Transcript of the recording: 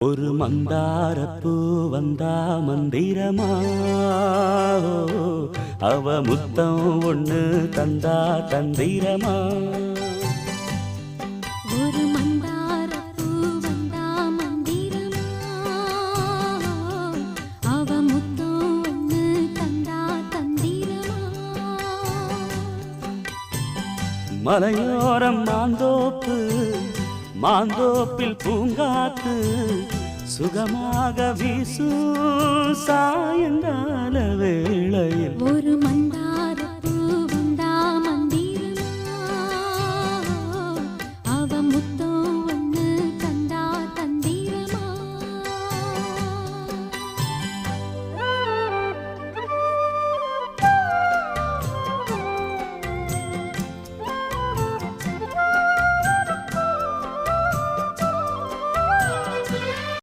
ஒரு மந்தாரப்பூ வந்தா மந்திரமா, அவ முத்தம் ஒண்ணு தந்தா தந்திரமா. ஒரு மந்தாரப்பூ வந்தா மந்திரமா, அவ முத்தம் ஒண்ணு தந்தா தந்திரமா. மலையோரம் மாந்தோப்பு, மாந்தோப்பில் பூங்காத்து சுகமாக வீசும் சாயங்கால வேளையில் ஒரு மந்தா